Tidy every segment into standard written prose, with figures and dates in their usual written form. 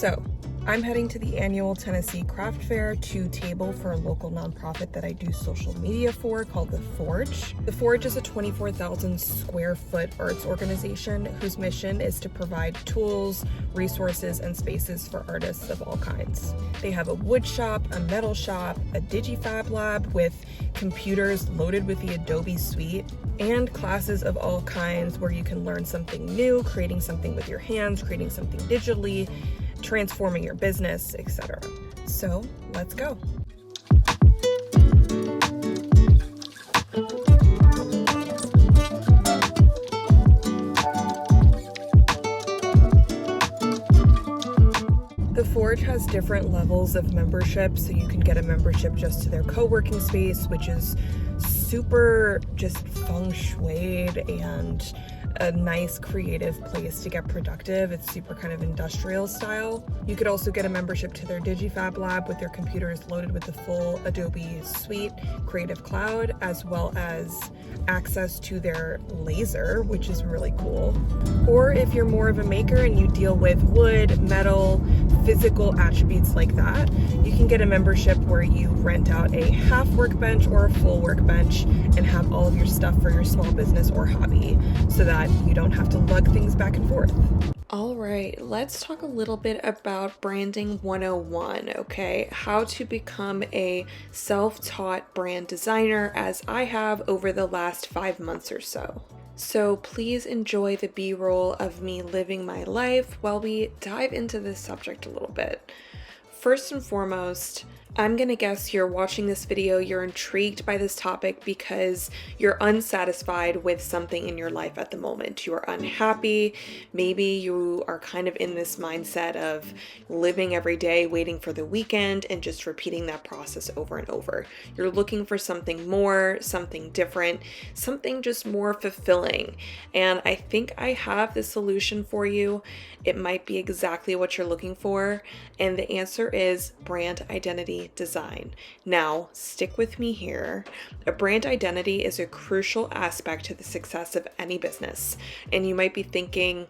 So, I'm heading to the annual Tennessee Craft Fair to table for a local nonprofit that I do social media for called The Forge. The Forge is a 24,000 square foot arts organization whose mission is to provide tools, resources, and spaces for artists of all kinds. They have a wood shop, a metal shop, a digifab lab with computers loaded with the Adobe suite, and classes of all kinds where you can learn something new, creating something with your hands, creating something digitally, transforming your business, etc. So let's go. The Forge has different levels of membership, so you can get a membership just to their co-working space, which is super just feng shuied and a nice creative place to get productive. It's super kind of industrial style. You could also get a membership to their digifab lab with their computers loaded with the full Adobe suite, Creative Cloud, as well as access to their laser, which is really cool. Or if you're more of a maker and you deal with wood, metal, physical attributes like that, you can get a membership where you rent out a half workbench or a full workbench and have all of your stuff for your small business or hobby so that you don't have to lug things back and forth. All right, let's talk a little bit about branding 101, okay? How to become a self-taught brand designer, as I have over the last 5 months or so. So please enjoy the B-roll of me living my life while we dive into this subject a little bit. First and foremost, I'm gonna guess you're watching this video, you're intrigued by this topic because you're unsatisfied with something in your life at the moment. You are unhappy. Maybe you are kind of in this mindset of living every day, waiting for the weekend, and just repeating that process over and over. You're looking for something more, something different, something just more fulfilling. And I think I have the solution for you. It might be exactly what you're looking for. And the answer is brand identity design. Now, stick with me here. A brand identity is a crucial aspect to the success of any business. And you might be thinking,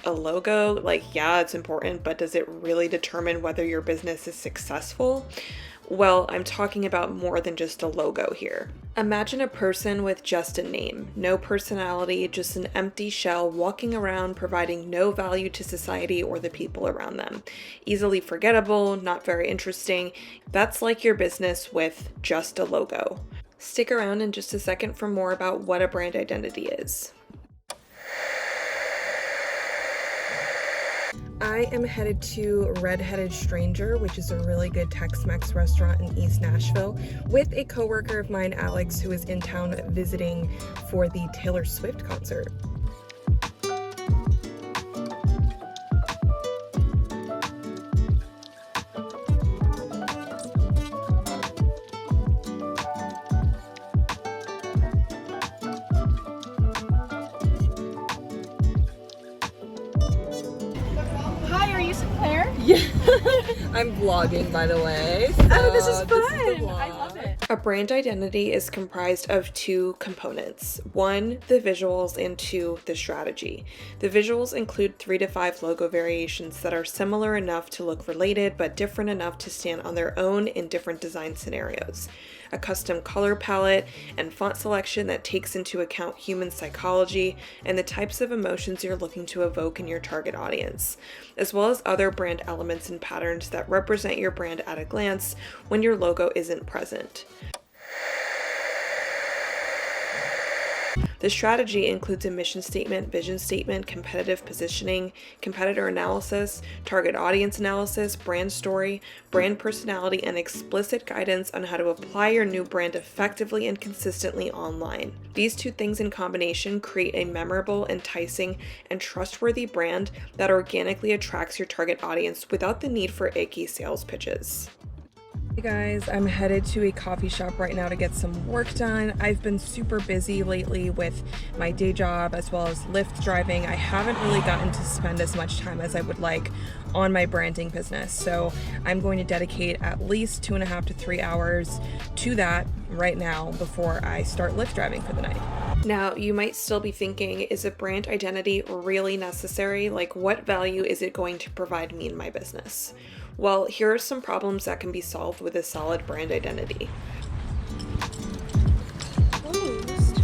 a logo, like, yeah, it's important, but does it really determine whether your business is successful? Well, I'm talking about more than just a logo here. Imagine a person with just a name, no personality, just an empty shell walking around providing no value to society or the people around them. Easily forgettable, not very interesting. That's like your business with just a logo. Stick around in just a second for more about what a brand identity is. I am headed to Red-Headed Stranger, which is a really good Tex-Mex restaurant in East Nashville, with a coworker of mine, Alex, who is in town visiting for the Taylor Swift concert. Yeah, I'm vlogging, by the way. So oh, this is fun. I love it. A brand identity is comprised of two components. One, the visuals, and two, the strategy. The visuals include 3 to 5 logo variations that are similar enough to look related, but different enough to stand on their own in different design scenarios. A custom color palette and font selection that takes into account human psychology and the types of emotions you're looking to evoke in your target audience, as well as other brand elements and patterns that represent your brand at a glance when your logo isn't present. The strategy includes a mission statement, vision statement, competitive positioning, competitor analysis, target audience analysis, brand story, brand personality, and explicit guidance on how to apply your new brand effectively and consistently online. These two things in combination create a memorable, enticing, and trustworthy brand that organically attracts your target audience without the need for icky sales pitches. Hey guys, I'm headed to a coffee shop right now to get some work done. I've been super busy lately with my day job as well as Lyft driving. I haven't really gotten to spend as much time as I would like on my branding business. So I'm going to dedicate at least 2.5 to 3 hours to that right now before I start Lyft driving for the night. Now, you might still be thinking, is a brand identity really necessary? Like, what value is it going to provide me in my business? Well, here are some problems that can be solved with a solid brand identity. Closed.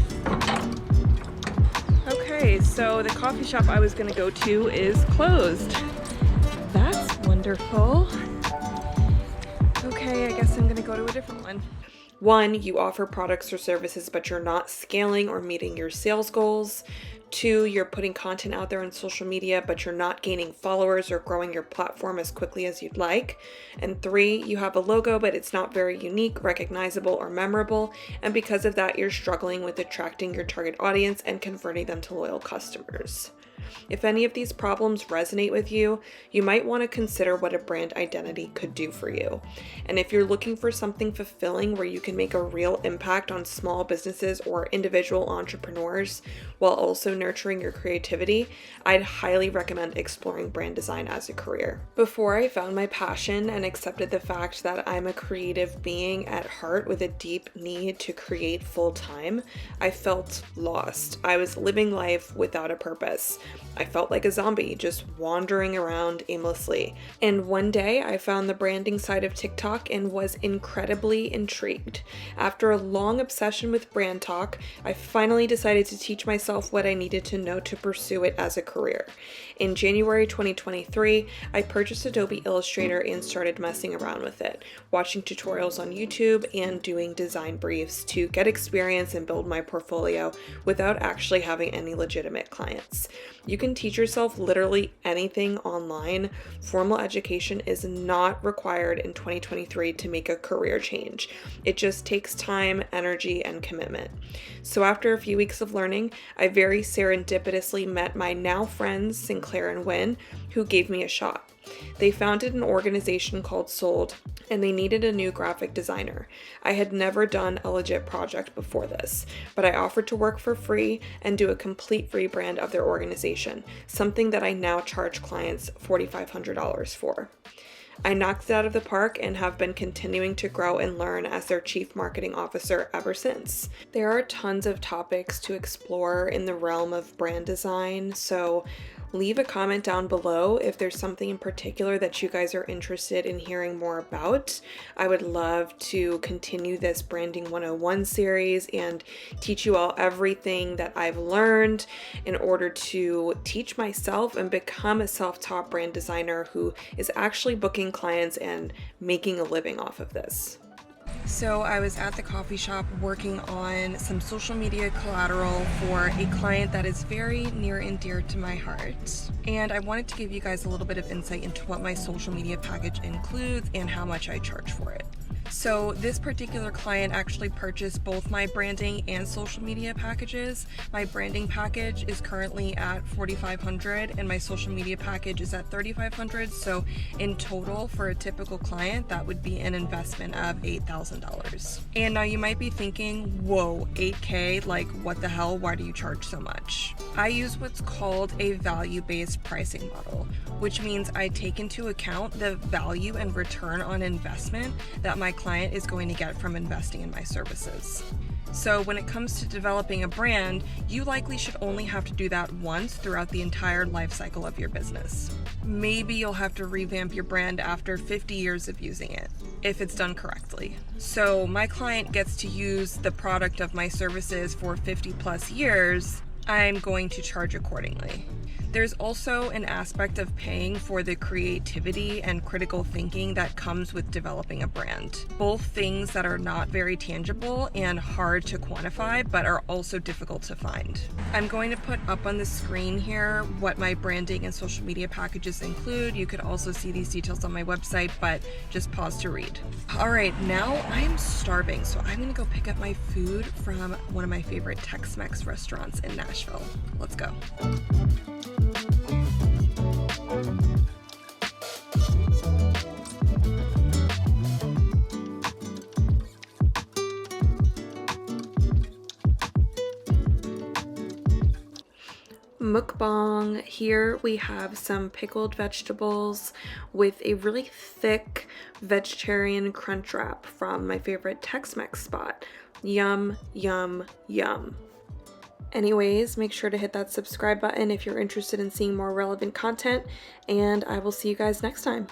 Okay, so the coffee shop I was gonna go to is closed. That's wonderful. Okay, I guess I'm gonna go to a different one. One, you offer products or services, but you're not scaling or meeting your sales goals. Two, you're putting content out there on social media, but you're not gaining followers or growing your platform as quickly as you'd like. And three, you have a logo, but it's not very unique, recognizable, or memorable. And because of that, you're struggling with attracting your target audience and converting them to loyal customers. If any of these problems resonate with you, you might want to consider what a brand identity could do for you. And if you're looking for something fulfilling where you can make a real impact on small businesses or individual entrepreneurs while also nurturing your creativity, I'd highly recommend exploring brand design as a career. Before I found my passion and accepted the fact that I'm a creative being at heart with a deep need to create full time, I felt lost. I was living life without a purpose. I felt like a zombie, just wandering around aimlessly. And one day I found the branding side of TikTok and was incredibly intrigued. After a long obsession with brand talk, I finally decided to teach myself what I needed to know to pursue it as a career. In January 2023, I purchased Adobe Illustrator and started messing around with it, watching tutorials on YouTube and doing design briefs to get experience and build my portfolio without actually having any legitimate clients. You can teach yourself literally anything online. Formal education is not required in 2023 to make a career change. It just takes time, energy, and commitment. So after a few weeks of learning, I very serendipitously met my now friends, Sinclair and Wynn, who gave me a shot. They founded an organization called Sold, and they needed a new graphic designer. I had never done a legit project before this, but I offered to work for free and do a complete rebrand of their organization, something that I now charge clients $4,500 for. I knocked it out of the park and have been continuing to grow and learn as their chief marketing officer ever since. There are tons of topics to explore in the realm of brand design, so leave a comment down below if there's something in particular that you guys are interested in hearing more about. I would love to continue this Branding 101 series and teach you all everything that I've learned in order to teach myself and become a self-taught brand designer who is actually booking clients and making a living off of this. So I was at the coffee shop working on some social media collateral for a client that is very near and dear to my heart. And I wanted to give you guys a little bit of insight into what my social media package includes and how much I charge for it. So this particular client actually purchased both my branding and social media packages. My branding package is currently at $4,500 and my social media package is at $3,500. So in total for a typical client, that would be an investment of $8,000. And now you might be thinking, whoa, $8K, like what the hell? Why do you charge so much? I use what's called a value-based pricing model, which means I take into account the value and return on investment that my client is going to get from investing in my services. So when it comes to developing a brand, you likely should only have to do that once throughout the entire life cycle of your business. Maybe you'll have to revamp your brand after 50 years of using it, if it's done correctly. So my client gets to use the product of my services for 50 plus years. I'm going to charge accordingly. There's also an aspect of paying for the creativity and critical thinking that comes with developing a brand. Both things that are not very tangible and hard to quantify, but are also difficult to find. I'm going to put up on the screen here what my branding and social media packages include. You could also see these details on my website, but just pause to read. All right, now I'm starving, so I'm gonna go pick up my food from one of my favorite Tex-Mex restaurants in Nashville. Let's go. Mukbang. Here we have some pickled vegetables with a really thick vegetarian crunch wrap from my favorite Tex-Mex spot. Yum, yum, yum. Anyways, make sure to hit that subscribe button if you're interested in seeing more relevant content, and I will see you guys next time.